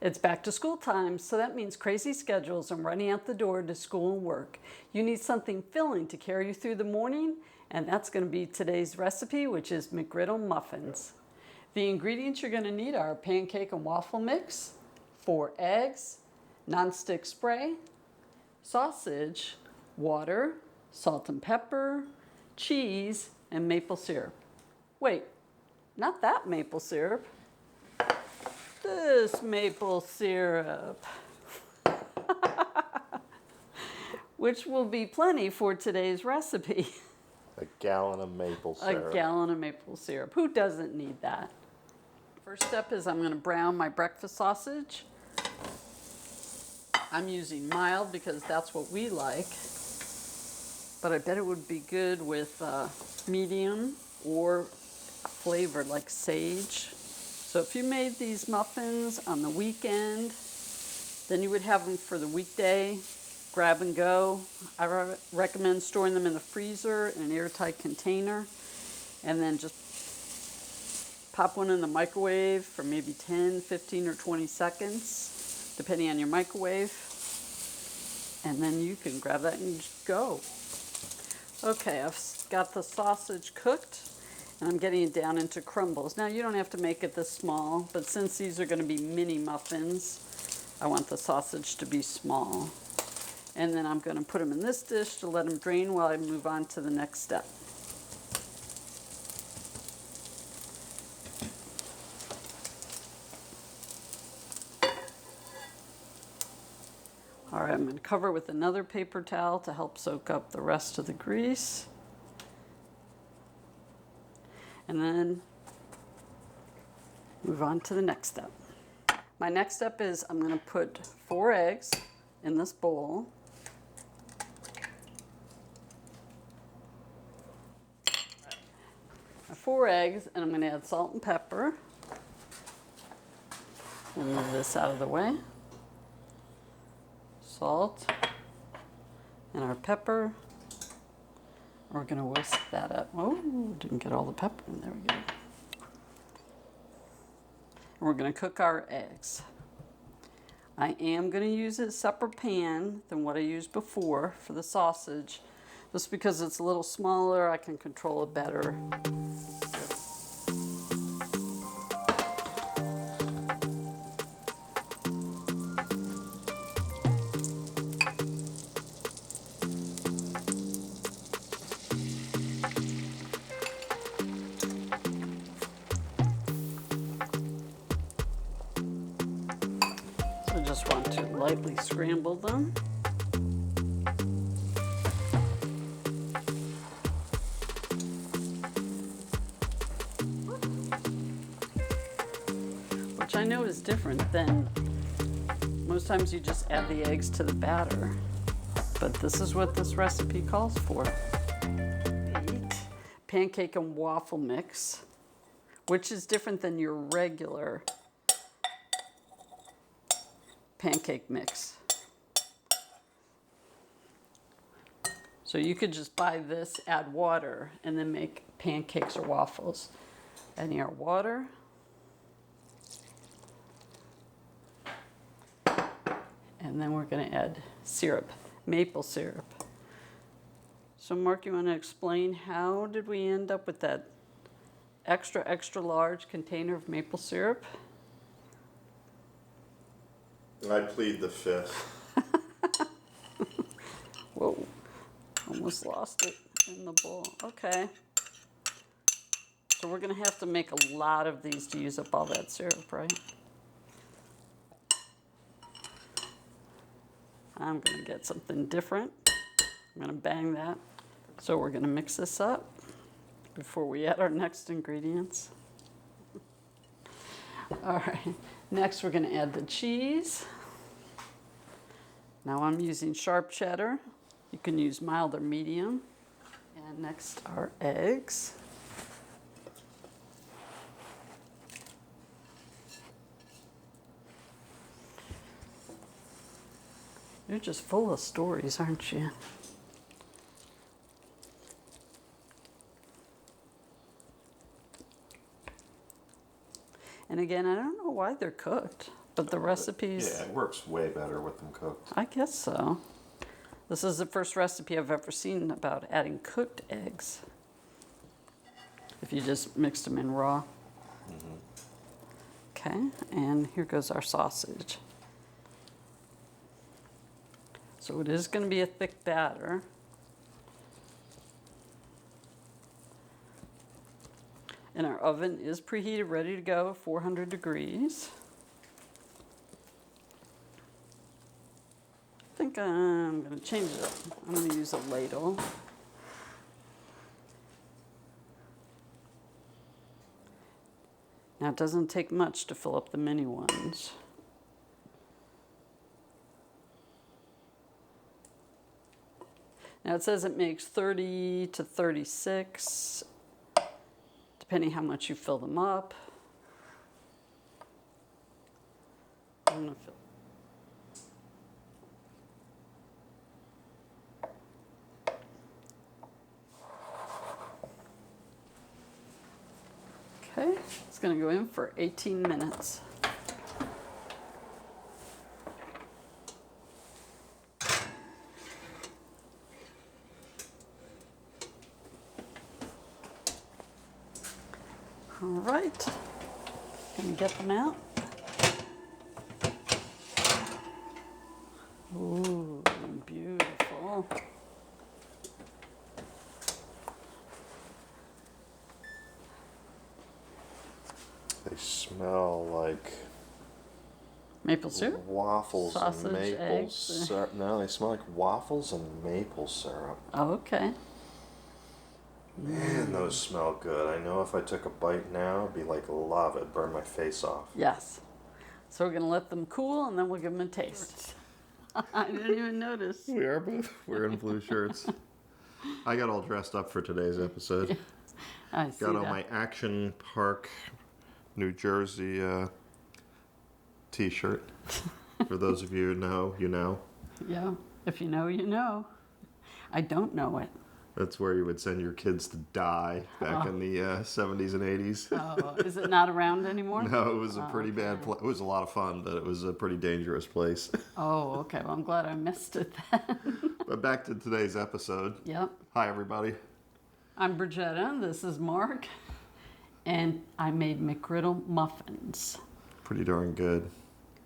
It's back to school time, so that means crazy schedules and running out the door to school and work. You need something filling to carry you through the morning, and that's going to be today's recipe, which is McGriddle muffins. The ingredients you're going to need are pancake and waffle mix, 4 eggs, nonstick spray, sausage, water, salt and pepper, cheese, and maple syrup. Wait, not that maple syrup. This maple syrup, which will be plenty for today's recipe. A gallon of maple syrup. A gallon of maple syrup. Who doesn't need that? First step is I'm going to brown my breakfast sausage. I'm using mild because that's what we like, but I bet it would be good with medium or flavored like sage. So if you made these muffins on the weekend, then you would have them for the weekday, grab and go. I recommend storing them in the freezer in an airtight container, and then just pop one in the microwave for maybe 10, 15, or 20 seconds, depending on your microwave. And then you can grab that and just go. Okay, I've got the sausage cooked. And I'm getting it down into crumbles. Now, you don't have to make it this small, but since these are going to be mini muffins, I want the sausage to be small. And then I'm going to put them in this dish to let them drain while I move on to the next step. All right, I'm going to cover with another paper towel to help soak up the rest of the grease. And then move on to the next step. My next step is I'm going to put 4 eggs in this bowl. 4 eggs, and I'm going to add salt and pepper. We'll move this out of the way. Salt and our pepper. We're going to whisk that up. Oh, didn't get all the pepper in. There we go. And we're going to cook our eggs. I am going to use a separate pan than what I used before for the sausage. Just because it's a little smaller, I can control it better. I just want to lightly scramble them. Which I know is different than most times you just add the eggs to the batter. But this is what this recipe calls for. Pancake and waffle mix, which is different than your regular pancake mix. So you could just buy this, add water, and then make pancakes or waffles. Adding our water. And then we're going to add syrup, maple syrup. So Mark, you want to explain how did we end up with that extra, extra large container of maple syrup? I plead the fifth. Whoa, almost lost it in the bowl. Okay. So we're going to have to make a lot of these to use up all that syrup, right? I'm going to get something different. I'm going to bang that. So we're going to mix this up before we add our next ingredients. All right, next we're going to add the cheese. Now I'm using sharp cheddar. You can use mild or medium. And next our eggs. You're just full of stories, aren't you? And again, I don't know why they're cooked. But the recipes, Yeah, it works way better with them cooked. I guess so. This is the first recipe I've ever seen about adding cooked eggs. If you just mixed them in raw. Okay, and here goes our sausage. So it is going to be a thick batter. And our oven is preheated, ready to go, 400 degrees. I think I'm going to change it up. I'm going to use a ladle. Now it doesn't take much to fill up the mini ones. Now it says it makes 30 to 36, depending how much you fill them up. I'm gonna fill. Okay, it's gonna go in for 18 minutes. All right, gonna get them out. Ooh, beautiful. They smell like Maple syrup? waffles Sausage, and maple eggs. syrup. No, they smell like waffles and maple syrup. Oh, okay. Man, those smell good. I know if I took a bite now, it'd be like lava. It'd burn my face off. Yes. So we're gonna let them cool and then we'll give them a taste. I didn't even notice. We are both wearing blue shirts. I got all dressed up for today's episode. I see Got on that. my Action Park, New Jersey t-shirt. For those of you who know, you know. Yeah. If you know, you know. I don't know it. That's where you would send your kids to die back in the 70s and 80s. Oh, is it not around anymore? No, it was a pretty bad place. It was a lot of fun, but it was a pretty dangerous place. Oh, okay. Well, I'm glad I missed it then. But back to today's episode. Yep. Hi, everybody. I'm Brigetta. This is Mark. And I made McGriddle muffins. Pretty darn good.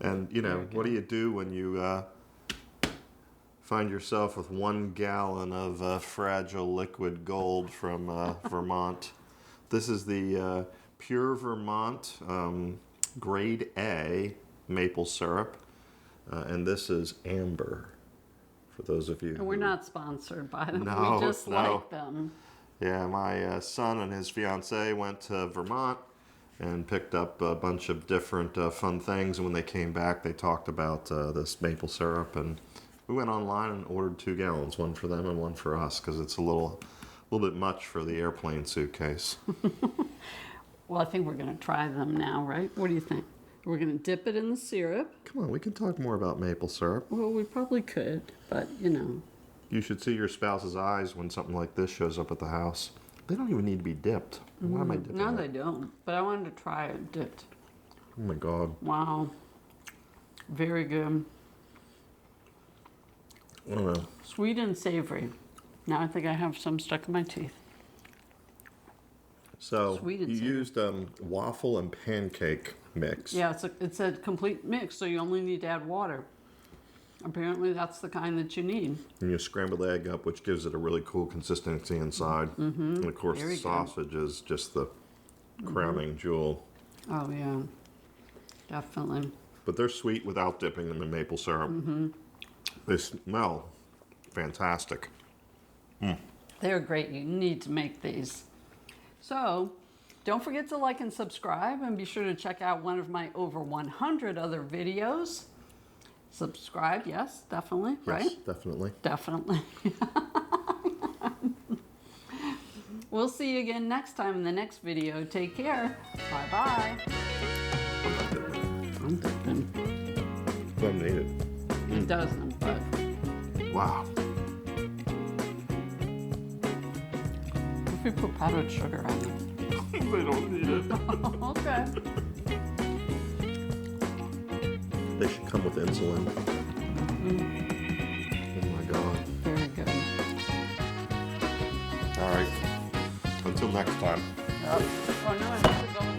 And, you know, what do you do when you find yourself with 1 gallon of fragile liquid gold from Vermont? This is the Pure Vermont Grade A maple syrup. And this is amber, for those of you And we're not sponsored by them. No, We just no. like them. Yeah, my son and his fiancee went to Vermont and picked up a bunch of different fun things. And when they came back, they talked about this maple syrup. And we went online and ordered 2 gallons, one for them and one for us, because it's a little bit much for the airplane suitcase. Well, I think we're going to try them now, right? What do you think? We're going to dip it in the syrup. Come on, we can talk more about maple syrup. Well, we probably could, but you know. You should see your spouse's eyes when something like this shows up at the house. They don't even need to be dipped. Why am I dipping No, it? they don't. But I wanted to try it dipped. Oh my God. Wow. Very good. I don't know. Sweet and savory. Now I think I have some stuck in my teeth. So Sweet you and savory. used waffle and pancake mix. Yeah, it's a complete mix, so you only need to add water. Apparently that's the kind that you need. And you scramble the egg up, which gives it a really cool consistency inside. Mm-hmm. And of course, Very the good. sausage is just the crowning jewel. Oh yeah, definitely. But they're sweet without dipping them in maple syrup. Mm-hmm. They smell fantastic. They're great. You need to make these. So, don't forget to like and subscribe, and be sure to check out one of my over 100 other videos. Subscribe, yes, definitely, right? Yes, definitely. Definitely. We'll see you again next time in the next video. Take care. Bye-bye. I'm dipping. Doesn't need it. It doesn't, but Wow. if we put powdered sugar on it. They don't need it. Okay. They should come with insulin. Oh my god. Very good. All right. Until next time. Oh, no, I have to go